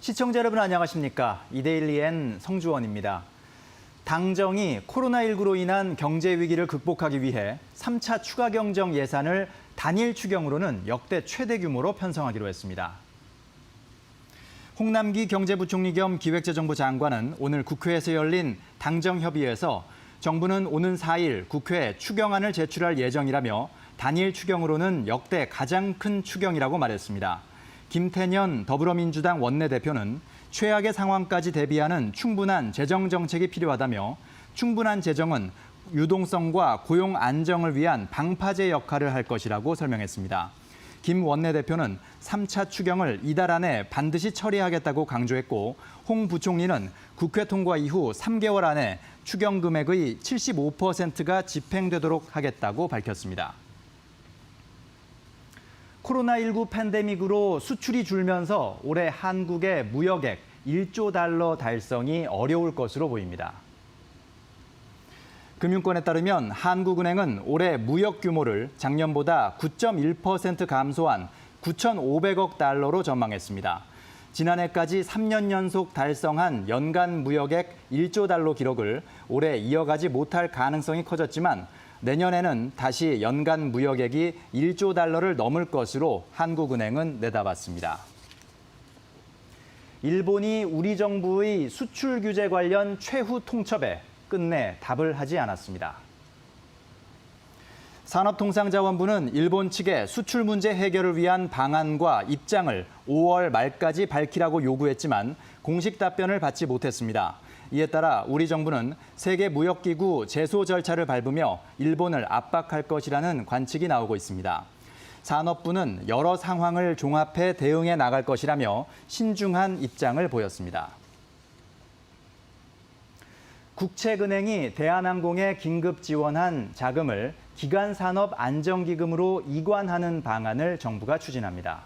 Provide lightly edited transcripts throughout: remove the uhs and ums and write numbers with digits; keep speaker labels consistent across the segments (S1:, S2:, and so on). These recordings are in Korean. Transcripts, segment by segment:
S1: 시청자 여러분 안녕하십니까? 이데일리엔 성주원입니다. 당정이 코로나19로 인한 경제 위기를 극복하기 위해 3차 추가 경정 예산을 단일 추경으로는 역대 최대 규모로 편성하기로 했습니다. 홍남기 경제부총리 겸 기획재정부 장관은 오늘 국회에서 열린 당정협의회에서 정부는 오는 4일 국회에 추경안을 제출할 예정이라며 단일 추경으로는 역대 가장 큰 추경이라고 말했습니다. 김태년 더불어민주당 원내대표는 최악의 상황까지 대비하는 충분한 재정 정책이 필요하다며 충분한 재정은 유동성과 고용 안정을 위한 방파제 역할을 할 것이라고 설명했습니다. 김 원내대표는 3차 추경을 이달 안에 반드시 처리하겠다고 강조했고 홍 부총리는 국회 통과 이후 3개월 안에 추경 금액의 75%가 집행되도록 하겠다고 밝혔습니다. 코로나19 팬데믹으로 수출이 줄면서 올해 한국의 무역액 1조 달러 달성이 어려울 것으로 보입니다. 금융권에 따르면 한국은행은 올해 무역 규모를 작년보다 9.1% 감소한 9,500억 달러로 전망했습니다. 지난해까지 3년 연속 달성한 연간 무역액 1조 달러 기록을 올해 이어가지 못할 가능성이 커졌지만 내년에는 다시 연간 무역액이 1조 달러를 넘을 것으로 한국은행은 내다봤습니다. 일본이 우리 정부의 수출 규제 관련 최후 통첩에 끝내 답을 하지 않았습니다. 산업통상자원부는 일본 측에 수출 문제 해결을 위한 방안과 입장을 5월 말까지 밝히라고 요구했지만 공식 답변을 받지 못했습니다. 이에 따라 우리 정부는 세계무역기구 제소 절차를 밟으며 일본을 압박할 것이라는 관측이 나오고 있습니다. 산업부는 여러 상황을 종합해 대응해 나갈 것이라며 신중한 입장을 보였습니다. 국책은행이 대한항공에 긴급 지원한 자금을 기간산업안정기금으로 이관하는 방안을 정부가 추진합니다.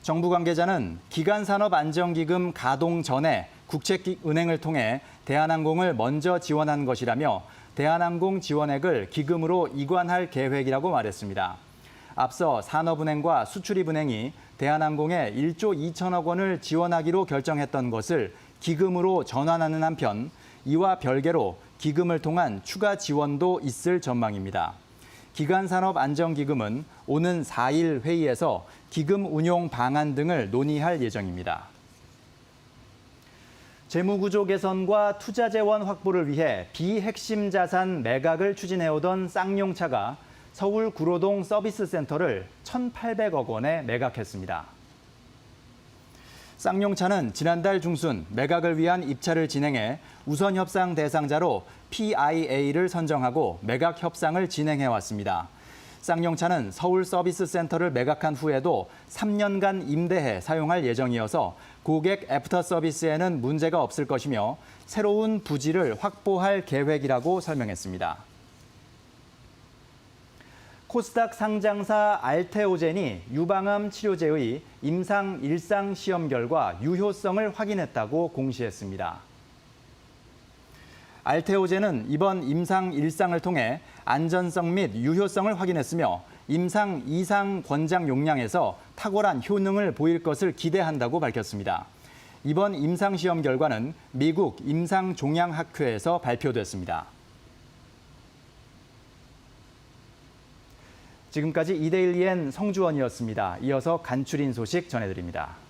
S1: 정부 관계자는 기간산업안정기금 가동 전에 국책은행을 통해 대한항공을 먼저 지원한 것이라며 대한항공 지원액을 기금으로 이관할 계획이라고 말했습니다. 앞서 산업은행과 수출입은행이 대한항공에 1조 2천억 원을 지원하기로 결정했던 것을 기금으로 전환하는 한편 이와 별개로 기금을 통한 추가 지원도 있을 전망입니다. 기간산업안정기금은 오는 4일 회의에서 기금 운용 방안 등을 논의할 예정입니다. 재무구조 개선과 투자 재원 확보를 위해 비핵심 자산 매각을 추진해오던 쌍용차가 서울 구로동 서비스센터를 1,800억 원에 매각했습니다. 쌍용차는 지난달 중순 매각을 위한 입찰을 진행해 우선 협상 대상자로 PIA를 선정하고 매각 협상을 진행해왔습니다. 쌍용차는 서울 서비스센터를 매각한 후에도 3년간 임대해 사용할 예정이어서 고객 애프터 서비스에는 문제가 없을 것이며 새로운 부지를 확보할 계획이라고 설명했습니다. 코스닥 상장사 알테오젠이 유방암 치료제의 임상 1상 시험 결과 유효성을 확인했다고 공시했습니다. 알테오젠은 이번 임상 1상을 통해 안전성 및 유효성을 확인했으며 임상 2상 권장 용량에서 탁월한 효능을 보일 것을 기대한다고 밝혔습니다. 이번 임상 시험 결과는 미국 임상종양학회에서 발표됐습니다. 지금까지 이데일리엔 성주원이었습니다. 이어서 간추린 소식 전해드립니다.